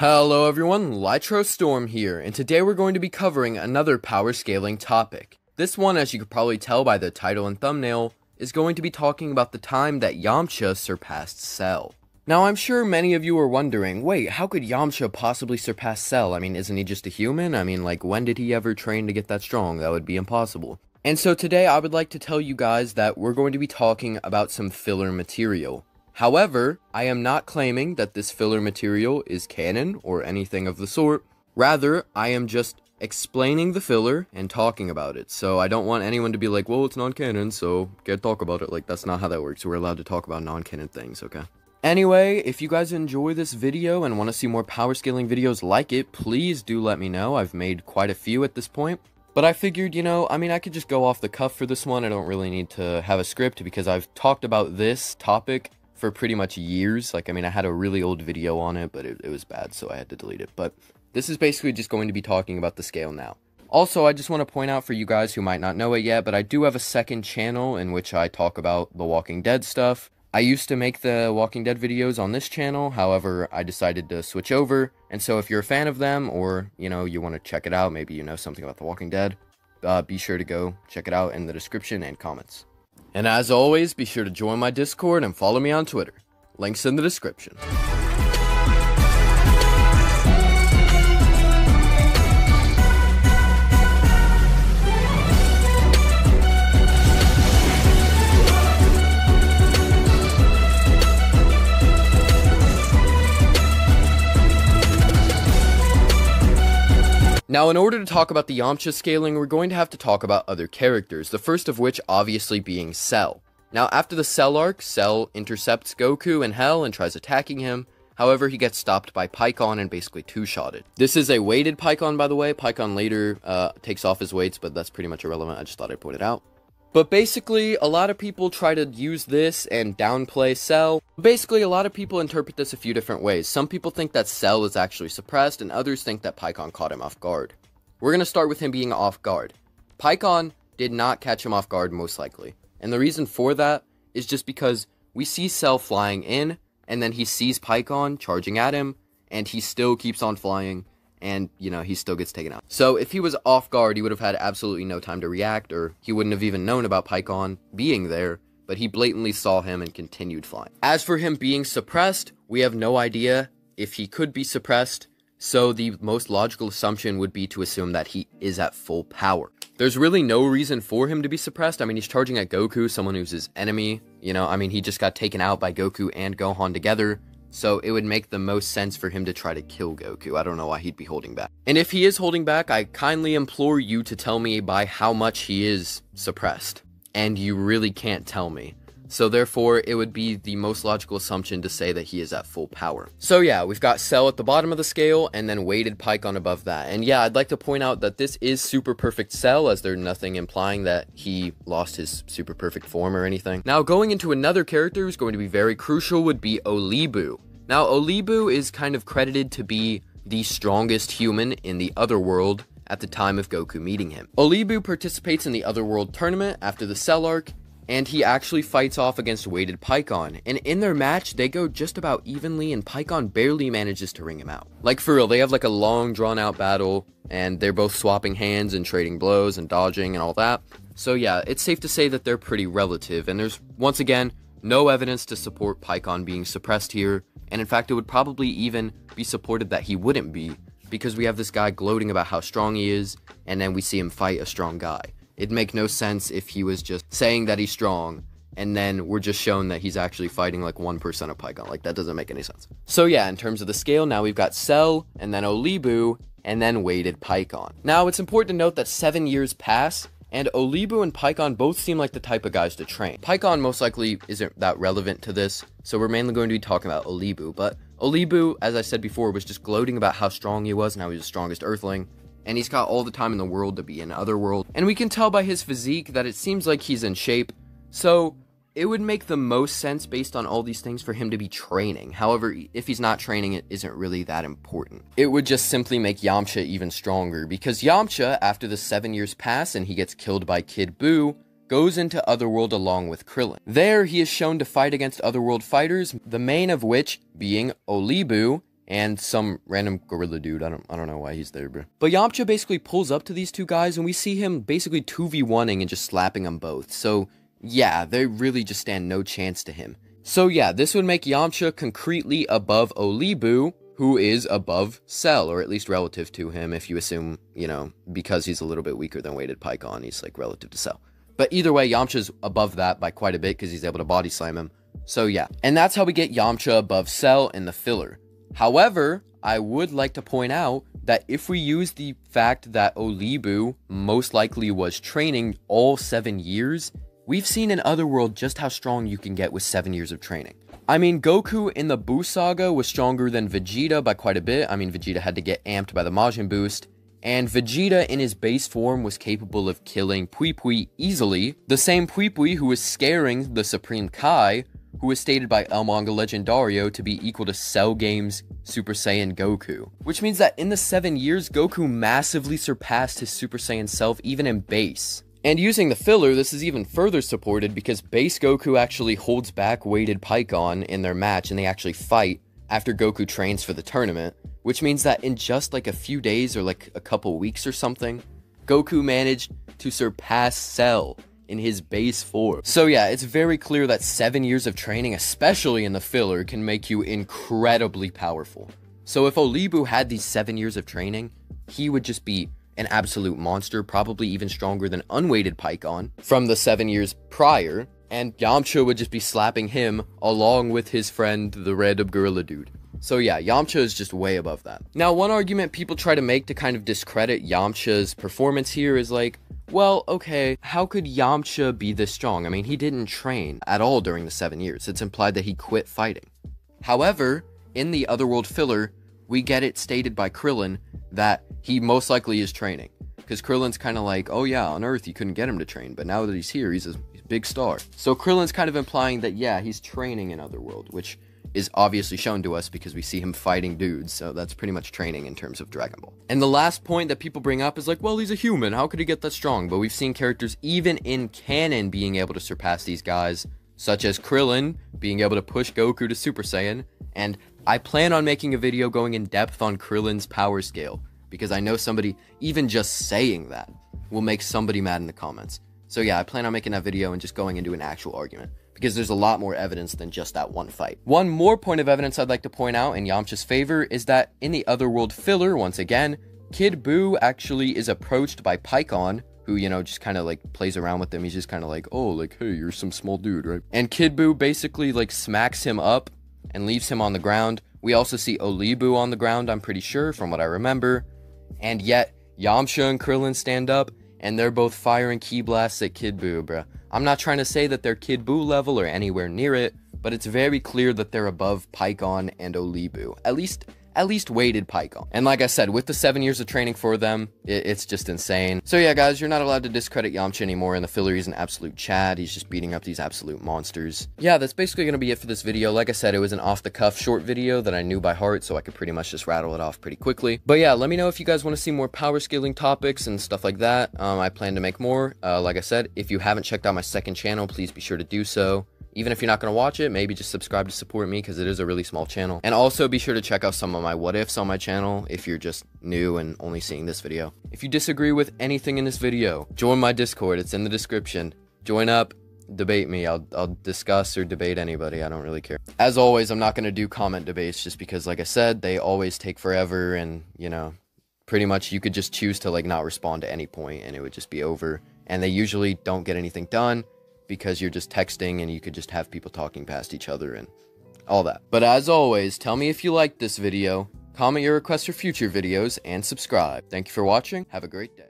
Hello everyone, Lytro Storm here, and today we're going to be covering another power scaling topic. This one, as you could probably tell by the title and thumbnail, is going to be talking about the time that Yamcha surpassed Cell. Now I'm sure many of you are wondering, wait, how could Yamcha possibly surpass Cell? I mean, isn't he just a human? I mean, like, when did he ever train to get that strong? That would be impossible. And so today I would like to tell you guys that we're going to be talking about some filler material. However, I am not claiming that this filler material is canon or anything of the sort. Rather, I am just explaining the filler and talking about it. So I don't want anyone to be like, well, it's non-canon, so can't talk about it. Like, that's not how that works. We're allowed to talk about non-canon things, okay? Anyway, if you guys enjoy this video and want to see more power scaling videos like it, please do let me know. I've made quite a few at this point. But I figured, I could just go off the cuff for this one. I don't really need to have a script because I've talked about this topic for pretty much years. I had a really old video on it, but it was bad, so I had to delete it. But this is basically just going to be talking about the scale now. Also, I just want to point out for you guys who might not know it yet, but I do have a second channel in which I talk about The Walking Dead stuff. I used to make the Walking Dead videos on this channel, however, I decided to switch over, and so if you're a fan of them, or, you want to check it out, maybe you know something about The Walking Dead, be sure to go check it out in the description and comments. And as always, be sure to join my Discord and follow me on Twitter. Links in the description. Now, in order to talk about the Yamcha scaling, we're going to have to talk about other characters, the first of which obviously being Cell. Now, after the Cell arc, Cell intercepts Goku in Hell and tries attacking him. However, he gets stopped by Pikkon and basically two-shotted. This is a weighted Pikkon, by the way. Pikkon later takes off his weights, but that's pretty much irrelevant. I just thought I'd point it out. But basically, a lot of people try to use this and downplay Cell. Basically, a lot of people interpret this a few different ways. Some people think that Cell is actually suppressed, and others think that Pikkon caught him off guard. We're going to start with him being off guard. Pikkon did not catch him off guard, most likely. And the reason for that is just because we see Cell flying in, and then he sees Pikkon charging at him, and he still keeps on flying, and, he still gets taken out. So if he was off guard, he would have had absolutely no time to react, or he wouldn't have even known about Pikkon being there, but he blatantly saw him and continued flying. As for him being suppressed, we have no idea if he could be suppressed, so the most logical assumption would be to assume that he is at full power. There's really no reason for him to be suppressed. He's charging at Goku, someone who's his enemy. He just got taken out by Goku and Gohan together. So it would make the most sense for him to try to kill Goku. I don't know why he'd be holding back. And if he is holding back, I kindly implore you to tell me by how much he is suppressed. And you really can't tell me. So therefore, it would be the most logical assumption to say that he is at full power. So yeah, we've got Cell at the bottom of the scale, and then weighted Pikkon above that. And yeah, I'd like to point out that this is super perfect Cell, as there's nothing implying that he lost his super perfect form or anything. Now, going into another character who's going to be very crucial would be Olibu. Now, Olibu is kind of credited to be the strongest human in the Otherworld at the time of Goku meeting him. Olibu participates in the Otherworld tournament after the Cell arc, and he actually fights off against weighted Pikkon. And in their match, they go just about evenly, and Pikkon barely manages to ring him out. Like, for real, they have like a long, drawn-out battle, and they're both swapping hands and trading blows and dodging and all that. So yeah, it's safe to say that they're pretty relative, and there's, once again, no evidence to support Pikkon being suppressed here. And in fact, it would probably even be supported that he wouldn't be, because we have this guy gloating about how strong he is, and then we see him fight a strong guy. It'd make no sense if he was just saying that he's strong, and then we're just shown that he's actually fighting like 1% of Pikkon. Like, that doesn't make any sense. So yeah, in terms of the scale, now we've got Cell, and then Olibu, and then weighted Pikkon. Now, it's important to note that 7 years pass, and Olibu and Pikkon both seem like the type of guys to train. Pikkon most likely isn't that relevant to this, so we're mainly going to be talking about Olibu. But Olibu, as I said before, was just gloating about how strong he was and how he was the strongest Earthling. And he's got all the time in the world to be in Otherworld. And we can tell by his physique that it seems like he's in shape. So it would make the most sense based on all these things for him to be training. However, if he's not training, it isn't really that important. It would just simply make Yamcha even stronger, because Yamcha, after the 7 years pass and he gets killed by Kid Buu, goes into Otherworld along with Krillin. There, he is shown to fight against Otherworld fighters, the main of which being Olibu and some random gorilla dude. I don't know why he's there, bro. But Yamcha basically pulls up to these two guys, and we see him basically 2v1ing and just slapping them both. So yeah, they really just stand no chance to him. So yeah, this would make Yamcha concretely above Olibu, who is above Cell, or at least relative to him, if you assume, you know, because he's a little bit weaker than weighted Pikkon, he's like relative to Cell. But either way, Yamcha's above that by quite a bit because he's able to body slam him. So yeah, and that's how we get Yamcha above Cell in the filler. However, I would like to point out that if we use the fact that Olibu most likely was training all 7 years, we've seen in Otherworld just how strong you can get with 7 years of training. I mean, Goku in the Buu Saga was stronger than Vegeta by quite a bit. I mean, Vegeta had to get amped by the Majin boost. And Vegeta in his base form was capable of killing Pui Pui easily. The same Pui Pui who was scaring the Supreme Kai, who was stated by El Manga Legendario to be equal to Cell Games Super Saiyan Goku. Which means that in the 7 years, Goku massively surpassed his Super Saiyan self even in base. And using the filler, this is even further supported because base Goku actually holds back weighted Pikkon in their match and they actually fight after Goku trains for the tournament, which means that in just like a few days or like a couple weeks or something, Goku managed to surpass Cell in his base form. So yeah, it's very clear that 7 years of training, especially in the filler, can make you incredibly powerful. So if Olibu had these 7 years of training, he would just be an absolute monster, probably even stronger than unweighted Pikkon from the 7 years prior, and Yamcha would just be slapping him along with his friend, the random gorilla dude. So yeah, Yamcha is just way above that. Now, one argument people try to make to kind of discredit Yamcha's performance here is like, well, okay, how could Yamcha be this strong? I mean, he didn't train at all during the 7 years. It's implied that he quit fighting. However, in the Otherworld filler, we get it stated by Krillin that he most likely is training. Because Krillin's kind of like, oh yeah, on Earth you couldn't get him to train, but now that he's here, he's a big star. So Krillin's kind of implying that, yeah, he's training in Otherworld, which is obviously shown to us because we see him fighting dudes, so that's pretty much training in terms of Dragon Ball. And the last point that people bring up is like, well, he's a human, how could he get that strong? But we've seen characters even in canon being able to surpass these guys, such as Krillin being able to push Goku to Super Saiyan, and I plan on making a video going in depth on Krillin's power scale, because I know somebody, even just saying that, will make somebody mad in the comments. So yeah, I plan on making that video and just going into an actual argument, because there's a lot more evidence than just that one fight. One more point of evidence I'd like to point out in Yamcha's favor is that in the Otherworld filler, once again, Kid Buu actually is approached by Pikkon, who, you know, just kind of like plays around with him. He's just kind of like, oh, like, hey, you're some small dude, right? And Kid Buu basically like smacks him up and leaves him on the ground. We also see Olibu on the ground, I'm pretty sure, from what I remember. And yet, Yamcha and Krillin stand up, and they're both firing ki blasts at Kid Buu, bruh. I'm not trying to say that they're Kid Buu level or anywhere near it, but it's very clear that they're above Pikkon and Olibu. At least weighted Pikkon. And like I said, with the 7 years of training for them, it's just insane. So yeah, guys, you're not allowed to discredit Yamcha anymore. In the filler, he's an absolute Chad. He's just beating up these absolute monsters. Yeah, that's basically going to be it for this video. Like I said, it was an off-the-cuff short video that I knew by heart, so I could pretty much just rattle it off pretty quickly. But yeah, let me know if you guys want to see more power scaling topics and stuff like that. I plan to make more. Like I said, if you haven't checked out my second channel, please be sure to do so. Even if you're not going to watch it, maybe just subscribe to support me because it is a really small channel. And also be sure to check out some of my what ifs on my channel if you're just new and only seeing this video. If you disagree with anything in this video, join my Discord. It's in the description. Join up, debate me. I'll discuss or debate anybody. I don't really care. As always, I'm not going to do comment debates just because, like I said, they always take forever and, you know, pretty much you could just choose to like not respond to any point and it would just be over. And they usually don't get anything done, because you're just texting and you could just have people talking past each other and all that. But as always, tell me if you liked this video, comment your requests for future videos, and subscribe. Thank you for watching. Have a great day.